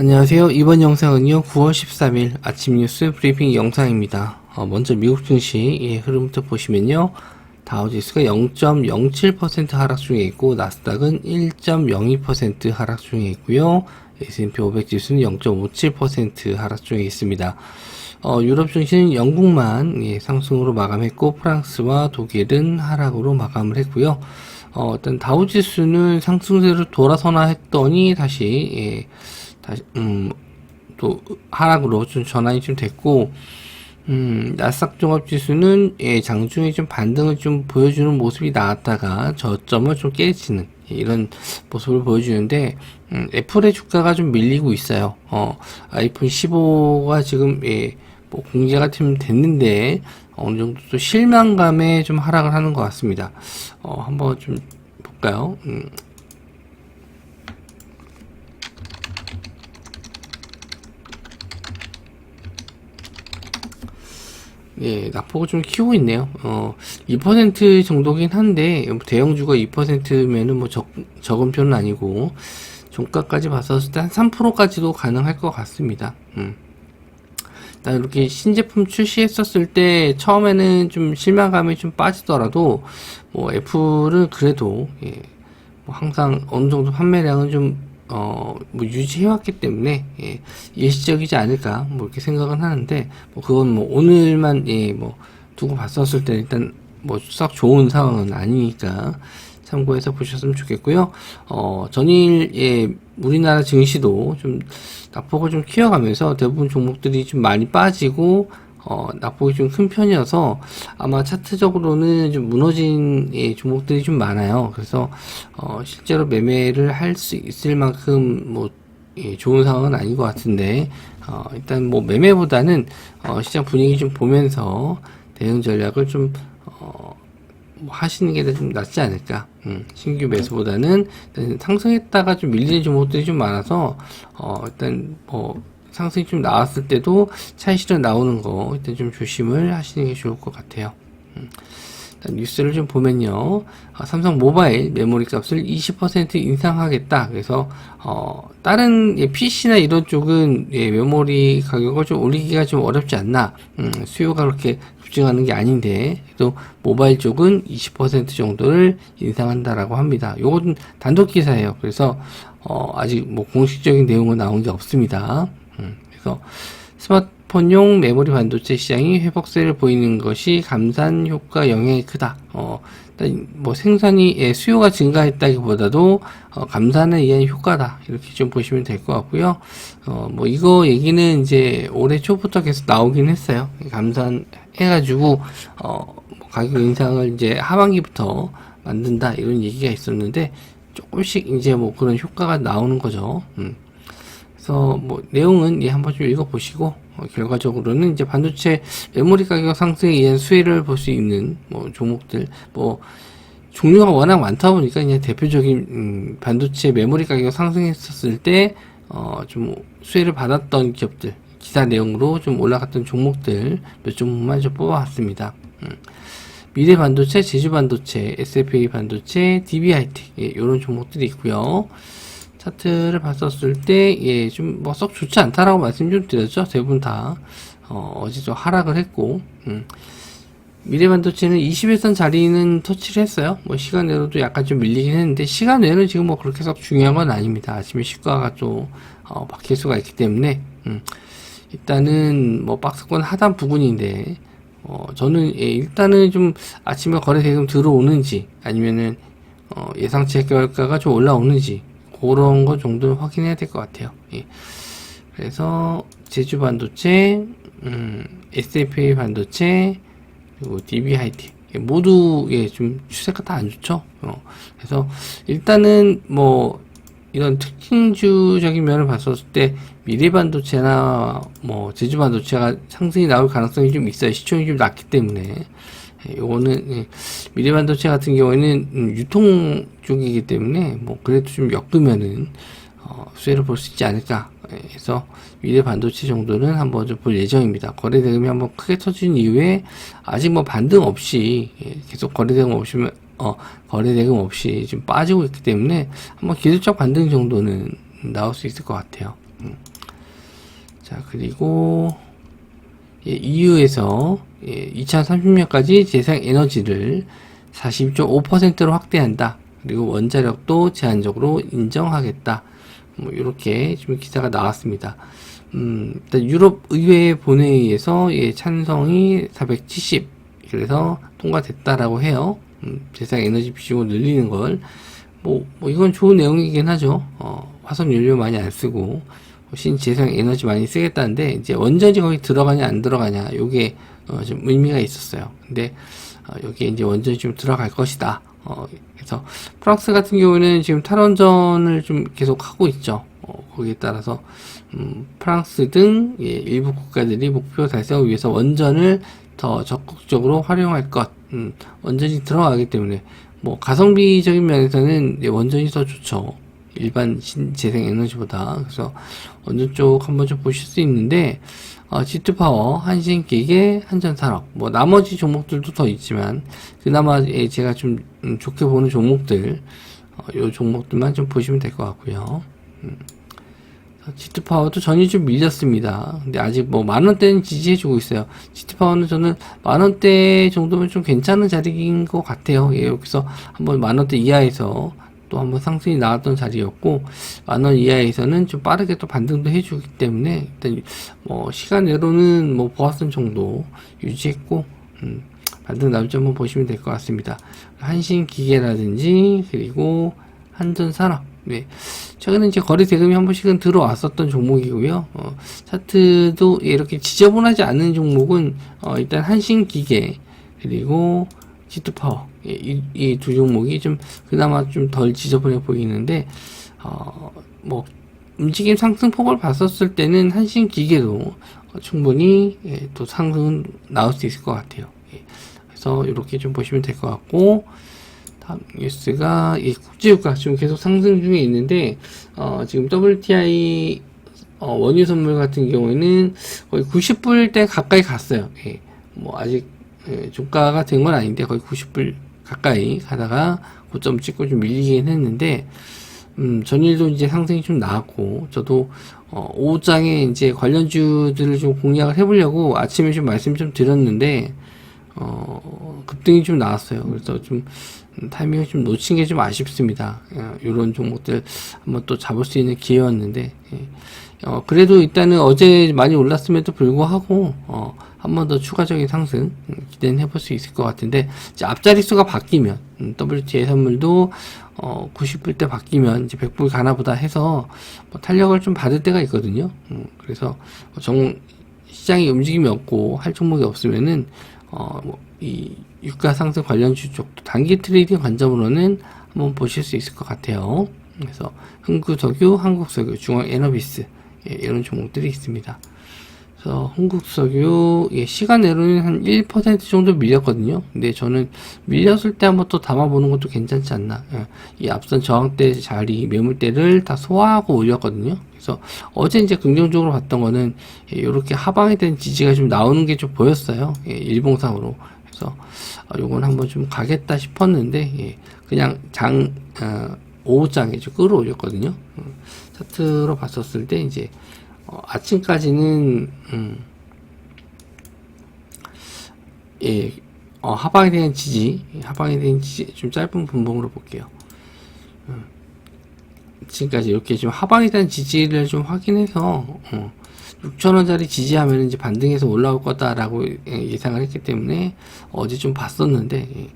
안녕하세요. 이번 영상은요 9월 13일 아침 뉴스 브리핑 영상입니다. 먼저 미국 증시의 흐름부터 보시면요, 다우지수가 0.07% 하락 중에 있고 나스닥은 1.02% 하락 중에 있고요, S&P 500 지수는 0.57% 하락 중에 있습니다. 유럽 증시는 영국만 상승으로 마감했고 프랑스와 독일은 하락으로 마감을 했고요. 일단 다우지수는 상승세로 돌아서나 했더니 다시 또 하락으로 좀 전환이 좀 됐고, 나스닥 종합지수는 장중에 좀 반등을 좀 보여주는 모습이 나왔다가 저점을 좀 깨지는 이런 모습을 보여주는데, 애플의 주가가 좀 밀리고 있어요. 아이폰 15가 지금 뭐 공개가 좀 됐는데 어느 정도 또 실망감에 좀 하락을 하는 것 같습니다. 한번 좀 볼까요? 낙폭을 좀 키우고 있네요. 2% 정도긴 한데, 대형주가 2%면은 뭐 적은 편은 아니고, 종가까지 봤었을 때 한 3%까지도 가능할 것 같습니다. 일단 이렇게 신제품 출시했었을 때, 처음에는 좀 실망감이 좀 빠지더라도, 뭐 애플은 그래도, 뭐 항상 어느 정도 판매량은 좀 뭐 유지해왔기 때문에 일시적이지 않을까 뭐 이렇게 생각은 하는데, 뭐 그건 뭐 오늘만 뭐 두고 봤었을 때 일단 뭐 썩 좋은 상황은 아니니까 참고해서 보셨으면 좋겠고요. 전일 우리나라 증시도 좀 낙폭을 좀 키워가면서 대부분 종목들이 좀 많이 빠지고 낙폭이 좀 큰 편이어서 아마 차트적으로는 좀 무너진 종목들이 좀 많아요. 그래서 실제로 매매를 할 수 있을 만큼 뭐 좋은 상황은 아닌 것 같은데, 일단 뭐 매매보다는 시장 분위기 좀 보면서 대응 전략을 좀 뭐 하시는 게 좀 낫지 않을까. 신규 매수보다는 일단 상승했다가 좀 밀리는 종목들이 좀 많아서 일단 뭐 상승이 좀 나왔을 때도 차익 실현 나오는 거 일단 좀 조심을 하시는 게 좋을 것 같아요. 뉴스를 좀 보면요, 삼성 모바일 메모리 값을 20% 인상하겠다. 그래서 다른 PC나 이런 쪽은 메모리 가격을 좀 올리기가 좀 어렵지 않나. 수요가 그렇게 급증하는 게 아닌데, 또 모바일 쪽은 20% 정도를 인상한다라고 합니다. 요건 단독 기사예요. 그래서 아직 뭐 공식적인 내용은 나온 게 없습니다. 그래서 스마트폰용 메모리 반도체 시장이 회복세를 보이는 것이 감산 효과 영향이 크다. 뭐 생산이 수요가 증가했다기보다도 감산에 의한 효과다, 이렇게 좀 보시면 될 것 같고요. 뭐 이거 얘기는 이제 올해 초부터 계속 나오긴 했어요. 감산해가지고 가격 인상을 이제 하반기부터 만든다, 이런 얘기가 있었는데 조금씩 이제 뭐 그런 효과가 나오는 거죠. 그래서 뭐 내용은 한번 좀 읽어보시고, 결과적으로는 이제 반도체 메모리 가격 상승에 의한 수혜를 볼 수 있는 뭐 종목들, 뭐 종류가 워낙 많다 보니까 그냥 대표적인 반도체 메모리 가격 상승했었을 때 좀 수혜를 받았던 기업들, 기사 내용으로 좀 올라갔던 종목들 몇 종목만 좀 뽑아왔습니다. 미래 반도체, 제주 반도체, SFA 반도체, DBIT, 이런 종목들이 있고요. 차트를 봤었을 때, 좀 뭐 썩 좋지 않다라고 말씀 좀 드렸죠. 대부분 다 어제 좀 하락을 했고, 미래반도체는 21선 자리는 터치를 했어요. 뭐 시간외로도 약간 좀 밀리긴 했는데, 시간외는 지금 뭐 그렇게 썩 중요한 건 아닙니다. 아침에 시가가 또 바뀔 수가 있기 때문에, 일단은 뭐 박스권 하단 부근인데, 저는 일단은 좀 아침에 거래 대금 들어오는지 아니면은 예상치 결과가 좀 올라오는지, 그런 거 정도는 확인해야 될 것 같아요. 그래서 제주 반도체, SFA 반도체, 그리고 DBIT 모두 좀 추세가 다 안 좋죠. 그래서 일단은 뭐 이런 특징주적인 면을 봤었을 때 미래 반도체나 뭐 제주 반도체가 상승이 나올 가능성이 좀 있어요. 시총이 좀 낮기 때문에. 요거는 미래 반도체 같은 경우에는 유통 쪽이기 때문에 뭐 그래도 좀 엮으면은 수혜를 볼 수 있지 않을까 해서 미래 반도체 정도는 한번 좀 볼 예정입니다. 거래 대금이 한번 크게 터진 이후에 아직 뭐 반등 없이 계속 거래 대금 없이 지금 빠지고 있기 때문에 한번 기술적 반등 정도는 나올 수 있을 것 같아요. 자, 그리고 EU에서 2030년까지 재생에너지를 42.5%로 확대한다. 그리고 원자력도 제한적으로 인정하겠다. 뭐 이렇게 지금 기사가 나왔습니다. 일단 유럽 의회 본회의에서 찬성이 470, 그래서 통과됐다라고 해요. 재생에너지 비중을 늘리는 걸 뭐 이건 좋은 내용이긴 하죠. 화석 연료 많이 안 쓰고 신재생 에너지 많이 쓰겠다는데, 이제 원전이 거기 들어가냐 안 들어가냐, 요게 좀 의미가 있었어요. 근데 여기에 이제 원전이 좀 들어갈 것이다. 그래서 프랑스 같은 경우는 지금 탈원전을 좀 계속 하고 있죠. 거기에 따라서 프랑스 등 일부 국가들이 목표 달성을 위해서 원전을 더 적극적으로 활용할 것, 원전이 들어가기 때문에 뭐 가성비적인 면에서는 원전이 더 좋죠. 일반 신재생 에너지보다. 그래서 원전 쪽 한번 좀 보실 수 있는데, G2파워, 한신기계, 한전산업, 뭐 나머지 종목들도 더 있지만 그나마 제가 좀 좋게 보는 종목들, 요 종목들만 좀 보시면 될 것 같고요. G2파워도 전이 좀 밀렸습니다. 근데 아직 뭐 만원대는 지지해주고 있어요. G2파워는 저는 만원대 정도면 좀 괜찮은 자리인 것 같아요. 여기서 한번 만원대 이하에서 또 한번 상승이 나왔던 자리였고, 만원 이하에서는 좀 빠르게 또 반등도 해주기 때문에 일단 뭐 시간 내로는 뭐 보았던 정도 유지했고, 반등 나올지 한번 보시면 될 것 같습니다. 한신기계라든지 그리고 한전산업, 최근에 이제 거래 대금이 한 번씩은 들어왔었던 종목이고요. 차트도 이렇게 지저분하지 않은 종목은 일단 한신기계 그리고 G2파워, 이 두 종목이 좀 그나마 좀 덜 지저분해 보이는데, 뭐 움직임 상승폭을 봤었을 때는 한신기계도 충분히 또 상승은 나올 수 있을 것 같아요. 그래서 이렇게 좀 보시면 될 것 같고, 다음 뉴스가 국제유가 지금 계속 상승 중에 있는데, 지금 WTI 원유 선물 같은 경우에는 거의 90불대 가까이 갔어요. 뭐 아직 주가가 된 건 아닌데 거의 90불 가까이 가다가 고점 찍고 좀 밀리긴 했는데, 전일도 이제 상승이 좀 나왔고, 저도 오후장에 이제 관련주들을 좀 공략을 해보려고 아침에 좀 말씀 좀 드렸는데, 급등이 좀 나왔어요. 그래서 좀 타이밍을 좀 놓친 게 좀 아쉽습니다. 이런 종목들 한번 또 잡을 수 있는 기회였는데, 그래도 일단은 어제 많이 올랐음에도 불구하고 한 번 더 추가적인 상승 기대는 해볼 수 있을 것 같은데, 이제 앞자리수가 바뀌면 WTA 선물도 90불대 바뀌면 이제 100불 가나보다 해서 뭐 탄력을 좀 받을 때가 있거든요. 그래서 시장이 움직임이 없고 할 종목이 없으면은 이 유가 상승 관련주 쪽도 단기 트레이딩 관점으로는 한번 보실 수 있을 것 같아요. 그래서 흥구석유, 한국석유, 중앙에너비스, 이런 종목들이 있습니다. 그래서 흥국석유 시간 내로는 한 1% 정도 밀렸거든요. 근데 저는 밀렸을 때 한번 또 담아보는 것도 괜찮지 않나. 이 앞선 저항대 자리 매물대를 다 소화하고 올렸거든요. 그래서 어제 이제 긍정적으로 봤던 거는 이렇게 하방에 대한 지지가 좀 나오는 게 좀 보였어요. 일봉상으로. 그래서 요건 한번 좀 가겠다 싶었는데, 그냥 오후장에 좀 끌어올렸거든요. 차트로 봤었을 때 이제 아침까지는 하방에 대한 지지 좀 짧은 분봉으로 볼게요. 지금까지 이렇게 좀 하방에 대한 지지를 좀 확인해서 6,000원짜리 지지하면 이제 반등해서 올라올 거다라고 예상을 했기 때문에 어제 좀 봤었는데,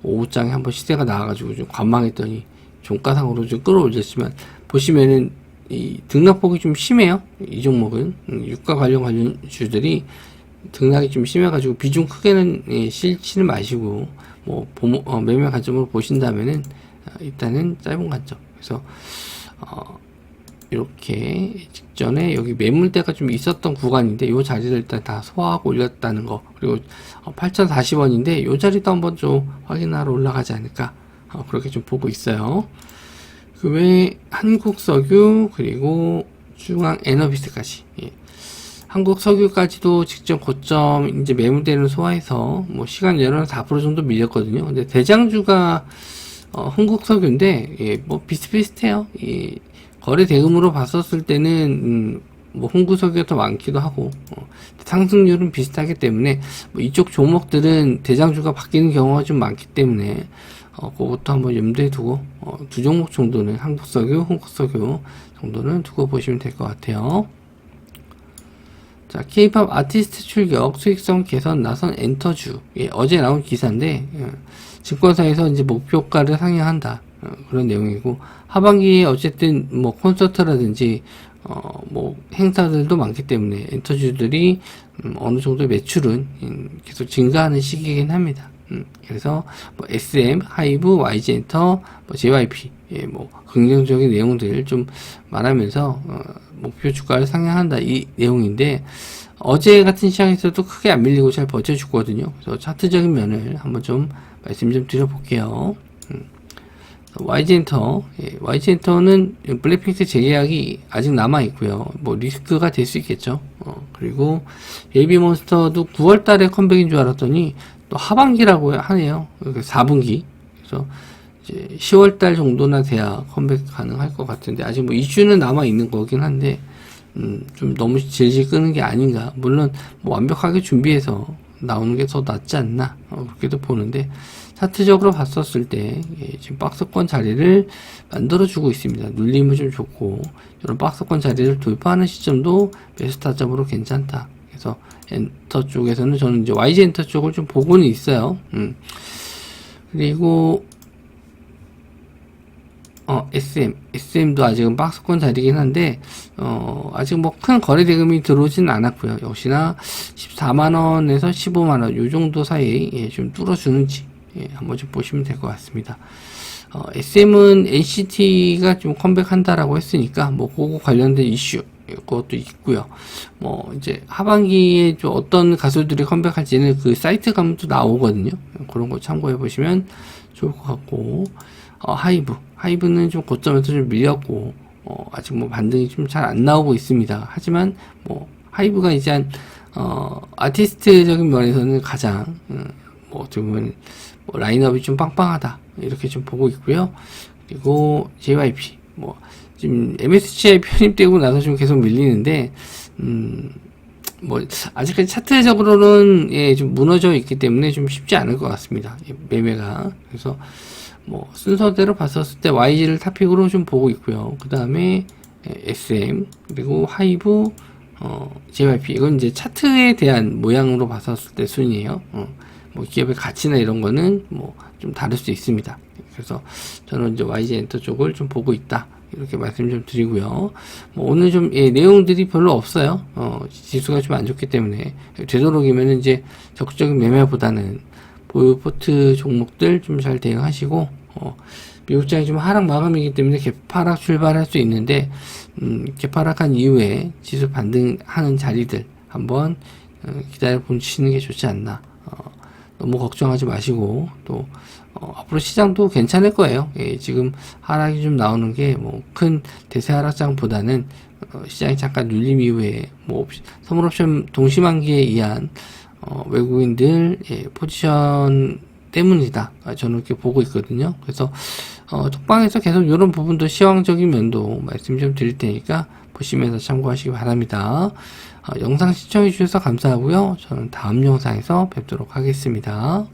오후장에 한번 시세가 나와가지고 좀 관망했더니 종가상으로 좀 끌어올렸지만, 보시면은 이 등락폭이 좀 심해요. 이 종목은 유가 관련주들이 등락이 좀 심해가지고 비중 크게는 실치는 마시고, 뭐 매매 관점으로 보신다면은 일단은 짧은 관점. 그래서 이렇게 직전에 여기 매물대가 좀 있었던 구간인데 이 자리를 일단 다 소화하고 올렸다는 거, 그리고 8,040원인데 이 자리도 한번 좀 확인하러 올라가지 않을까, 그렇게 좀 보고 있어요. 그 외에 한국석유 그리고 중앙에너비스까지, 한국석유까지도 직전 고점 이제 매물대를 소화해서 뭐 시간 여러는 4% 정도 밀렸거든요. 근데 대장주가 한국석유인데 뭐 비슷비슷해요. 거래 대금으로 봤었을 때는 뭐 홍구석이 더 많기도 하고 상승률은 비슷하기 때문에 뭐 이쪽 종목들은 대장주가 바뀌는 경우가 좀 많기 때문에 그것도 한번 염두에 두고 두 종목 정도는 한국석유, 홍국석유 정도는 두고 보시면 될 것 같아요. 자, K-팝 아티스트 출격, 수익성 개선 나선 엔터주. 예, 어제 나온 기사인데, 증권사에서 이제 목표가를 상향한다. 그런 내용이고, 하반기에 어쨌든 뭐 콘서트라든지, 뭐 행사들도 많기 때문에 엔터주들이 어느 정도 매출은 계속 증가하는 시기이긴 합니다. 그래서 뭐 SM, 하이브, YG엔터, 뭐 JYP, 예, 뭐 긍정적인 내용들 좀 말하면서 목표 주가를 상향한다 이 내용인데 어제 같은 시장에서도 크게 안 밀리고 잘 버텨줬거든요. 그래서 차트적인 면을 한번 좀 말씀 좀 드려볼게요. YG엔터, 예, YG엔터는 블랙핑크 재계약이 아직 남아 있고요. 뭐 리스크가 될 수 있겠죠. 그리고 베이비몬스터도 9월 달에 컴백인 줄 알았더니 또 하반기라고 하네요. 4분기. 그래서 이제 10월 달 정도나 돼야 컴백 가능할 것 같은데 아직 뭐 이슈는 남아 있는 거긴 한데 좀 너무 질질 끄는 게 아닌가. 물론 뭐 완벽하게 준비해서 나오는 게 더 낫지 않나 그렇게도 보는데 차트적으로 봤었을 때 지금 박스권 자리를 만들어주고 있습니다. 눌림은 좀 좋고 이런 박스권 자리를 돌파하는 시점도 매수 타점으로 괜찮다. 그래서 엔터 쪽에서는 저는 이제 YG 엔터 쪽을 좀 보고는 있어요. 그리고 SM도 아직은 박스권 자리긴 한데 아직 뭐 큰 거래 대금이 들어오진 않았고요. 역시나 14만원에서 15만원 요 정도 사이에 좀 뚫어주는지 한번 좀 보시면 될 것 같습니다. SM은 NCT가 좀 컴백한다라고 했으니까 뭐 그거 관련된 이슈 그것도 있고요. 뭐 이제 하반기에 좀 어떤 가수들이 컴백할지는 그 사이트 가면 또 나오거든요. 그런 거 참고해 보시면 좋을 것 같고 하이브는 좀 고점에서 좀 밀렸고 아직 뭐 반등이 좀 잘 안 나오고 있습니다. 하지만 뭐 하이브가 이제 한 아티스트적인 면에서는 가장 뭐 어떻게 보면 뭐 라인업이 좀 빵빵하다 이렇게 좀 보고 있고요. 그리고 JYP 뭐 지금 MSCI 편입되고 나서 좀 계속 밀리는데 뭐 아직까지 차트적으로는 좀 무너져 있기 때문에 좀 쉽지 않을 것 같습니다. 매매가. 그래서 뭐 순서대로 봤었을 때 YG를 탑픽으로 좀 보고 있고요. 그 다음에 SM 그리고 하이브 JYP 이건 이제 차트에 대한 모양으로 봤었을 때 순이에요. 뭐 기업의 가치나 이런 거는 뭐 좀 다를 수 있습니다. 그래서 저는 이제 YG 엔터 쪽을 좀 보고 있다. 이렇게 말씀 좀 드리고요. 뭐 오늘 좀 내용들이 별로 없어요. 지수가 좀 안 좋기 때문에 되도록이면 이제 적극적인 매매보다는 보유 포트 종목들 좀 잘 대응하시고 미국장이 좀 하락 마감이기 때문에 개파락 출발할 수 있는데 개파락한 이후에 지수 반등하는 자리들 한번 기다려 보시는 게 좋지 않나. 너무 걱정하지 마시고 또 앞으로 시장도 괜찮을 거예요. 지금 하락이 좀 나오는 게 뭐 큰 대세 하락장보다는 시장이 잠깐 눌림 이후에 뭐 선물옵션 동시만기에 의한 외국인들 포지션 때문이다. 저는 이렇게 보고 있거든요. 그래서 톡방에서 계속 이런 부분도 시황적인 면도 말씀 좀 드릴 테니까 보시면서 참고하시기 바랍니다. 영상 시청해 주셔서 감사하고요. 저는 다음 영상에서 뵙도록 하겠습니다.